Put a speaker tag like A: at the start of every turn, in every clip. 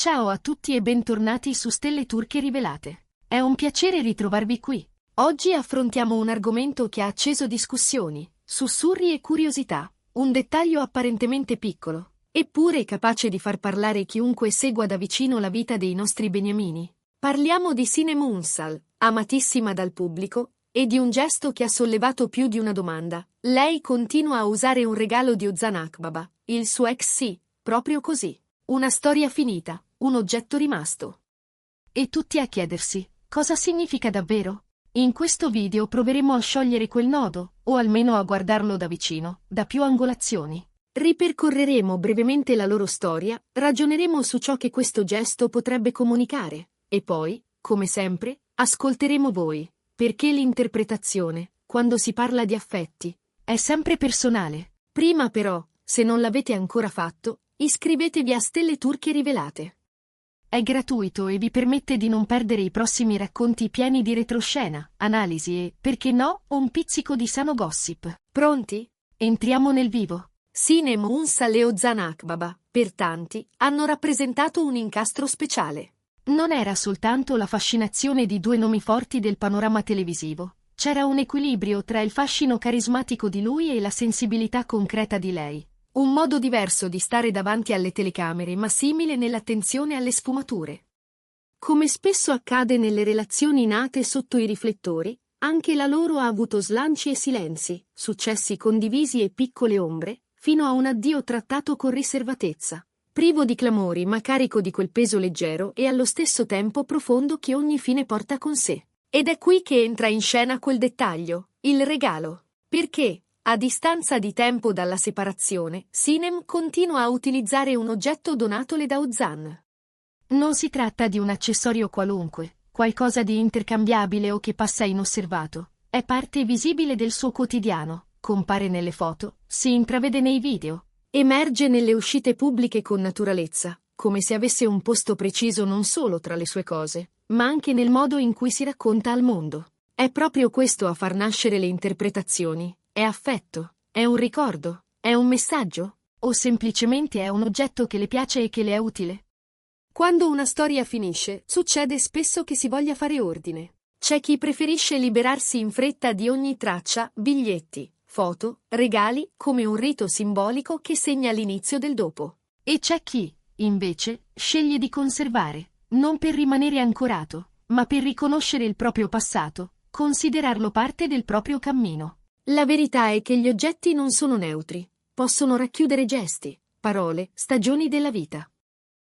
A: Ciao a tutti e bentornati su Stelle Turche Rivelate. È un piacere ritrovarvi qui. Oggi affrontiamo un argomento che ha acceso discussioni, sussurri e curiosità, un dettaglio apparentemente piccolo, eppure capace di far parlare chiunque segua da vicino la vita dei nostri beniamini. Parliamo di Sinem Ünsal, amatissima dal pubblico, e di un gesto che ha sollevato più di una domanda. Lei continua a usare un regalo di Ozan Akbaba, il suo ex sì, proprio così. Una storia finita, un oggetto rimasto. E tutti a chiedersi, cosa significa davvero? In questo video proveremo a sciogliere quel nodo, o almeno a guardarlo da vicino, da più angolazioni. Ripercorreremo brevemente la loro storia, ragioneremo su ciò che questo gesto potrebbe comunicare, e poi, come sempre, ascolteremo voi, perché l'interpretazione, quando si parla di affetti, è sempre personale. Prima però, se non l'avete ancora fatto, iscrivetevi a Stelle Turche Rivelate. È gratuito e vi permette di non perdere i prossimi racconti pieni di retroscena, analisi e, perché no, un pizzico di sano gossip. Pronti? Entriamo nel vivo. Sinem Ünsal e Ozan Akbaba, per tanti, hanno rappresentato un incastro speciale. Non era soltanto la fascinazione di due nomi forti del panorama televisivo. C'era un equilibrio tra il fascino carismatico di lui e la sensibilità concreta di lei. Un modo diverso di stare davanti alle telecamere, ma simile nell'attenzione alle sfumature. Come spesso accade nelle relazioni nate sotto i riflettori, anche la loro ha avuto slanci e silenzi, successi condivisi e piccole ombre, fino a un addio trattato con riservatezza, privo di clamori ma carico di quel peso leggero e allo stesso tempo profondo che ogni fine porta con sé. Ed è qui che entra in scena quel dettaglio, il regalo. Perché, a distanza di tempo dalla separazione, Sinem continua a utilizzare un oggetto donatole da Ozan. Non si tratta di un accessorio qualunque, qualcosa di intercambiabile o che passa inosservato. È parte visibile del suo quotidiano, compare nelle foto, si intravede nei video, emerge nelle uscite pubbliche con naturalezza, come se avesse un posto preciso non solo tra le sue cose, ma anche nel modo in cui si racconta al mondo. È proprio questo a far nascere le interpretazioni. È affetto? È un ricordo? È un messaggio? O semplicemente è un oggetto che le piace e che le è utile? Quando una storia finisce, succede spesso che si voglia fare ordine. C'è chi preferisce liberarsi in fretta di ogni traccia, biglietti, foto, regali, come un rito simbolico che segna l'inizio del dopo. E c'è chi, invece, sceglie di conservare, non per rimanere ancorato, ma per riconoscere il proprio passato, considerarlo parte del proprio cammino. La verità è che gli oggetti non sono neutri, possono racchiudere gesti, parole, stagioni della vita.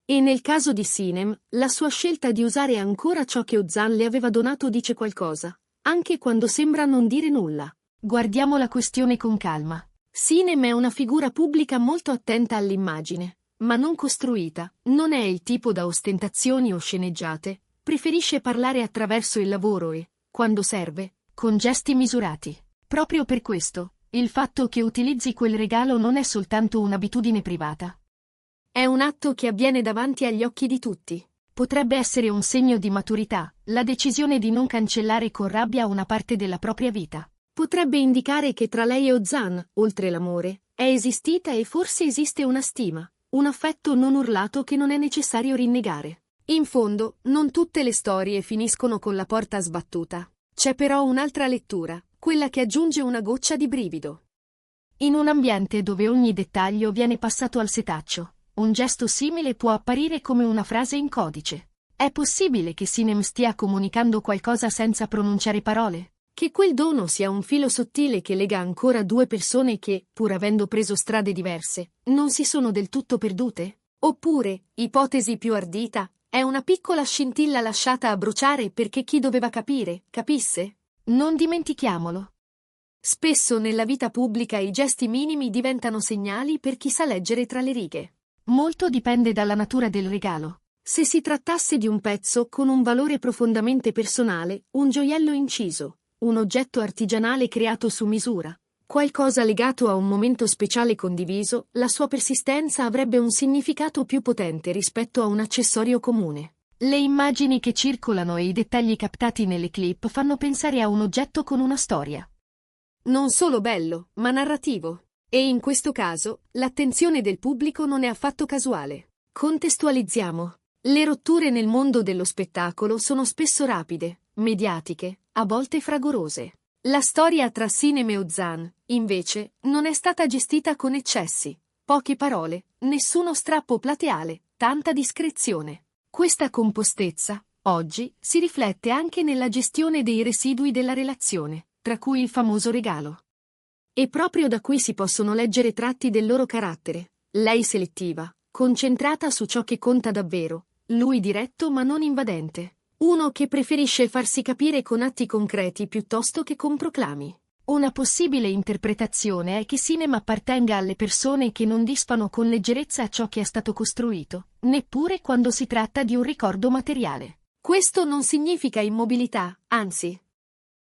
A: E nel caso di Sinem, la sua scelta di usare ancora ciò che Ozan le aveva donato dice qualcosa, anche quando sembra non dire nulla. Guardiamo la questione con calma. Sinem è una figura pubblica molto attenta all'immagine, ma non costruita, non è il tipo da ostentazioni o sceneggiate, preferisce parlare attraverso il lavoro e, quando serve, con gesti misurati. Proprio per questo, il fatto che utilizzi quel regalo non è soltanto un'abitudine privata. È un atto che avviene davanti agli occhi di tutti. Potrebbe essere un segno di maturità, la decisione di non cancellare con rabbia una parte della propria vita. Potrebbe indicare che tra lei e Ozan, oltre l'amore, è esistita e forse esiste una stima, un affetto non urlato che non è necessario rinnegare. In fondo, non tutte le storie finiscono con la porta sbattuta. C'è però un'altra lettura, quella che aggiunge una goccia di brivido. In un ambiente dove ogni dettaglio viene passato al setaccio, un gesto simile può apparire come una frase in codice. È possibile che Sinem stia comunicando qualcosa senza pronunciare parole? Che quel dono sia un filo sottile che lega ancora due persone che, pur avendo preso strade diverse, non si sono del tutto perdute? Oppure, ipotesi più ardita, è una piccola scintilla lasciata a bruciare perché chi doveva capire, capisse? Non dimentichiamolo. Spesso nella vita pubblica i gesti minimi diventano segnali per chi sa leggere tra le righe. Molto dipende dalla natura del regalo. Se si trattasse di un pezzo con un valore profondamente personale, un gioiello inciso, un oggetto artigianale creato su misura, qualcosa legato a un momento speciale condiviso, la sua persistenza avrebbe un significato più potente rispetto a un accessorio comune. Le immagini che circolano e i dettagli captati nelle clip fanno pensare a un oggetto con una storia. Non solo bello, ma narrativo. E in questo caso, l'attenzione del pubblico non è affatto casuale. Contestualizziamo. Le rotture nel mondo dello spettacolo sono spesso rapide, mediatiche, a volte fragorose. La storia tra Sinem e Ozan, invece, non è stata gestita con eccessi. Poche parole, nessuno strappo plateale, tanta discrezione. Questa compostezza, oggi, si riflette anche nella gestione dei residui della relazione, tra cui il famoso regalo. E proprio da qui si possono leggere tratti del loro carattere. Lei selettiva, concentrata su ciò che conta davvero, lui diretto ma non invadente. Uno che preferisce farsi capire con atti concreti piuttosto che con proclami. Una possibile interpretazione è che Sinem appartenga alle persone che non disfano con leggerezza a ciò che è stato costruito, neppure quando si tratta di un ricordo materiale. Questo non significa immobilità, anzi.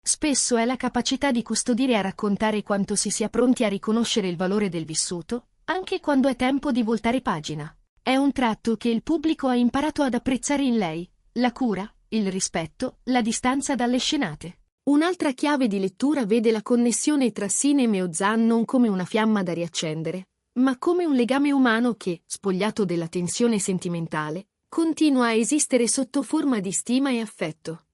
A: Spesso è la capacità di custodire e a raccontare quanto si sia pronti a riconoscere il valore del vissuto, anche quando è tempo di voltare pagina. È un tratto che il pubblico ha imparato ad apprezzare in lei, la cura, il rispetto, la distanza dalle scenate. Un'altra chiave di lettura vede la connessione tra Sinem e Ozan non come una fiamma da riaccendere, ma come un legame umano che, spogliato della tensione sentimentale, continua a esistere sotto forma di stima e affetto.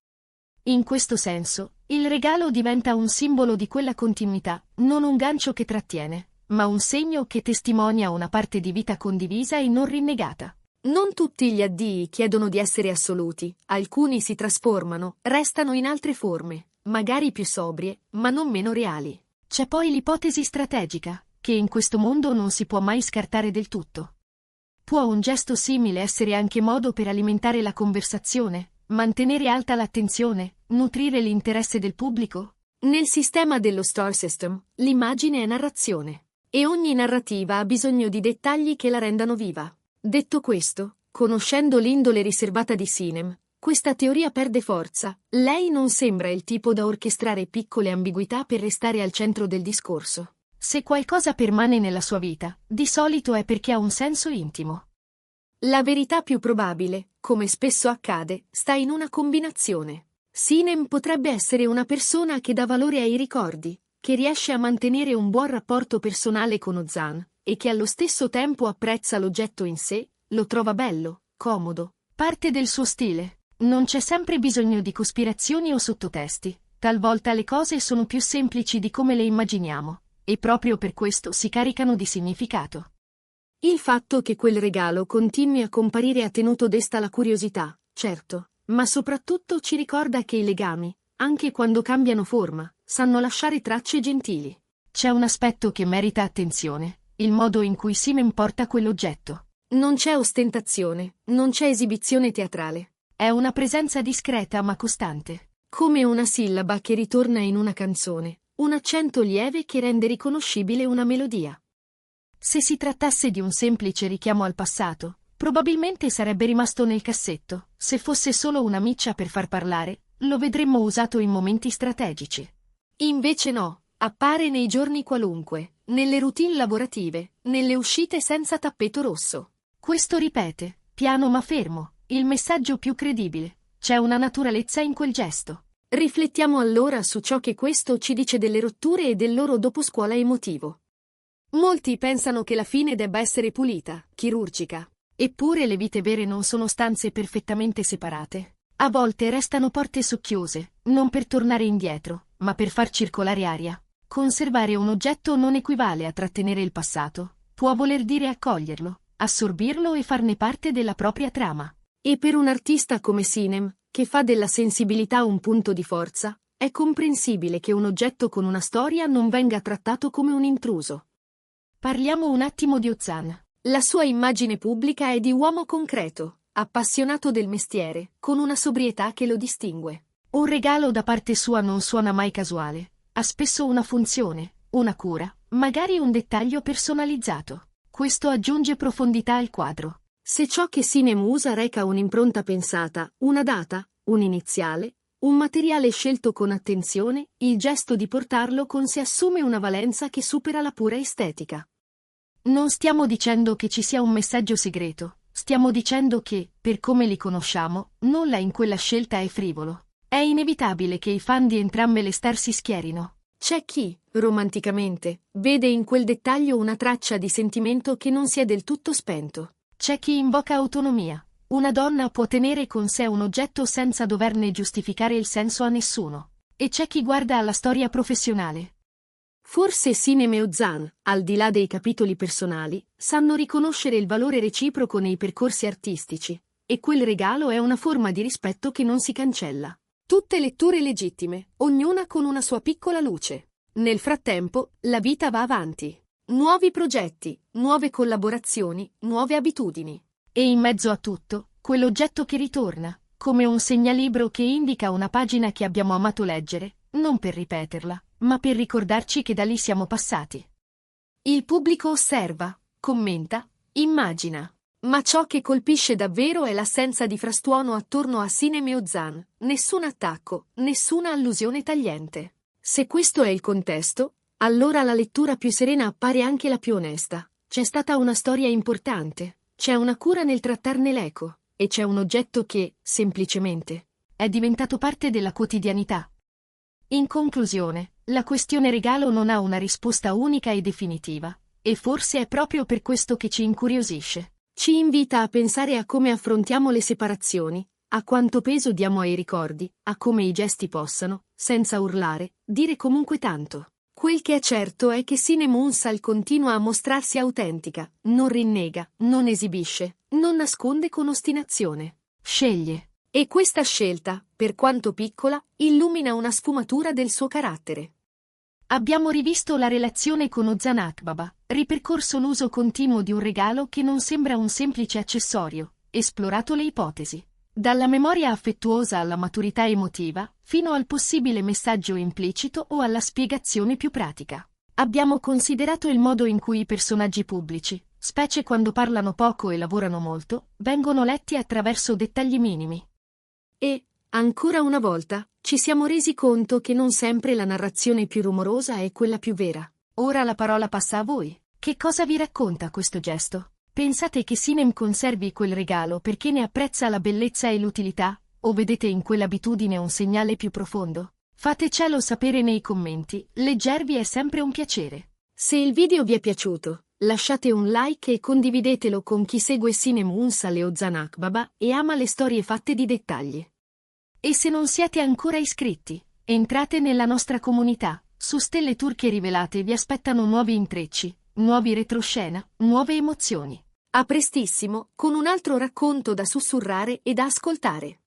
A: In questo senso, il regalo diventa un simbolo di quella continuità, non un gancio che trattiene, ma un segno che testimonia una parte di vita condivisa e non rinnegata. Non tutti gli addii chiedono di essere assoluti, alcuni si trasformano, restano in altre forme, magari più sobrie, ma non meno reali. C'è poi l'ipotesi strategica, che in questo mondo non si può mai scartare del tutto. Può un gesto simile essere anche modo per alimentare la conversazione, mantenere alta l'attenzione, nutrire l'interesse del pubblico? Nel sistema dello Star System, l'immagine è narrazione. E ogni narrativa ha bisogno di dettagli che la rendano viva. Detto questo, conoscendo l'indole riservata di Sinem, questa teoria perde forza. Lei non sembra il tipo da orchestrare piccole ambiguità per restare al centro del discorso. Se qualcosa permane nella sua vita, di solito è perché ha un senso intimo. La verità più probabile, come spesso accade, sta in una combinazione. Sinem potrebbe essere una persona che dà valore ai ricordi, che riesce a mantenere un buon rapporto personale con Ozan, e che allo stesso tempo apprezza l'oggetto in sé, lo trova bello, comodo, parte del suo stile. Non c'è sempre bisogno di cospirazioni o sottotesti, talvolta le cose sono più semplici di come le immaginiamo, e proprio per questo si caricano di significato. Il fatto che quel regalo continui a comparire a tenuto desta la curiosità, certo, ma soprattutto ci ricorda che i legami, anche quando cambiano forma, sanno lasciare tracce gentili. C'è un aspetto che merita attenzione, il modo in cui Sinem porta quell'oggetto. Non c'è ostentazione, non c'è esibizione teatrale. È una presenza discreta ma costante. Come una sillaba che ritorna in una canzone, un accento lieve che rende riconoscibile una melodia. Se si trattasse di un semplice richiamo al passato, probabilmente sarebbe rimasto nel cassetto. Se fosse solo una miccia per far parlare, lo vedremmo usato in momenti strategici. Invece no, appare nei giorni qualunque, nelle routine lavorative, nelle uscite senza tappeto rosso. Questo ripete, piano ma fermo, il messaggio più credibile. C'è una naturalezza in quel gesto. Riflettiamo allora su ciò che questo ci dice delle rotture e del loro doposcuola emotivo. Molti pensano che la fine debba essere pulita, chirurgica. Eppure le vite vere non sono stanze perfettamente separate. A volte restano porte socchiuse, non per tornare indietro, ma per far circolare aria. Conservare un oggetto non equivale a trattenere il passato, può voler dire accoglierlo, assorbirlo e farne parte della propria trama. E per un artista come Sinem, che fa della sensibilità un punto di forza, è comprensibile che un oggetto con una storia non venga trattato come un intruso. Parliamo un attimo di Ozan. La sua immagine pubblica è di uomo concreto, appassionato del mestiere, con una sobrietà che lo distingue. Un regalo da parte sua non suona mai casuale, ha spesso una funzione, una cura, magari un dettaglio personalizzato. Questo aggiunge profondità al quadro. Se ciò che Sinem usa reca un'impronta pensata, una data, un iniziale, un materiale scelto con attenzione, il gesto di portarlo con sé assume una valenza che supera la pura estetica. Non stiamo dicendo che ci sia un messaggio segreto, stiamo dicendo che, per come li conosciamo, nulla in quella scelta è frivolo. È inevitabile che i fan di entrambe le star si schierino. C'è chi, romanticamente, vede in quel dettaglio una traccia di sentimento che non si è del tutto spento. C'è chi invoca autonomia, Una donna può tenere con sé un oggetto senza doverne giustificare il senso a nessuno. E c'è chi guarda alla storia professionale. Forse Sinem e Ozan, al di là dei capitoli personali, sanno riconoscere il valore reciproco nei percorsi artistici, e quel regalo è una forma di rispetto che non si cancella. Tutte letture legittime, ognuna con una sua piccola luce. Nel frattempo, la vita va avanti. Nuovi progetti, nuove collaborazioni, nuove abitudini. E in mezzo a tutto, quell'oggetto che ritorna, come un segnalibro che indica una pagina che abbiamo amato leggere, non per ripeterla, ma per ricordarci che da lì siamo passati. Il pubblico osserva, commenta, immagina. Ma ciò che colpisce davvero è l'assenza di frastuono attorno a Sinem e Ozan, nessun attacco, nessuna allusione tagliente. Se questo è il contesto, allora la lettura più serena appare anche la più onesta. C'è stata una storia importante, c'è una cura nel trattarne l'eco, e c'è un oggetto che, semplicemente, è diventato parte della quotidianità. In conclusione, la questione regalo non ha una risposta unica e definitiva, e forse è proprio per questo che ci incuriosisce. Ci invita a pensare a come affrontiamo le separazioni, a quanto peso diamo ai ricordi, a come i gesti possano, senza urlare, dire comunque tanto. Quel che è certo è che Sinem Unsal continua a mostrarsi autentica, non rinnega, non esibisce, non nasconde con ostinazione. Sceglie. E questa scelta, per quanto piccola, illumina una sfumatura del suo carattere. Abbiamo rivisto la relazione con Ozan Akbaba, ripercorso l'uso continuo di un regalo che non sembra un semplice accessorio, esplorato le ipotesi. Dalla memoria affettuosa alla maturità emotiva, fino al possibile messaggio implicito o alla spiegazione più pratica. Abbiamo considerato il modo in cui i personaggi pubblici, specie quando parlano poco e lavorano molto, vengono letti attraverso dettagli minimi. E, ancora una volta, ci siamo resi conto che non sempre la narrazione più rumorosa è quella più vera. Ora la parola passa a voi. Che cosa vi racconta questo gesto? Pensate che Sinem conservi quel regalo perché ne apprezza la bellezza e l'utilità, o vedete in quell'abitudine un segnale più profondo? Fatecelo sapere nei commenti, leggervi è sempre un piacere. Se il video vi è piaciuto, lasciate un like e condividetelo con chi segue Sinem Unsal e Ozan Akbaba e ama le storie fatte di dettagli. E se non siete ancora iscritti, entrate nella nostra comunità. Su Stelle Turche Rivelate vi aspettano nuovi intrecci, nuovi retroscena, nuove emozioni. A prestissimo, con un altro racconto da sussurrare e da ascoltare.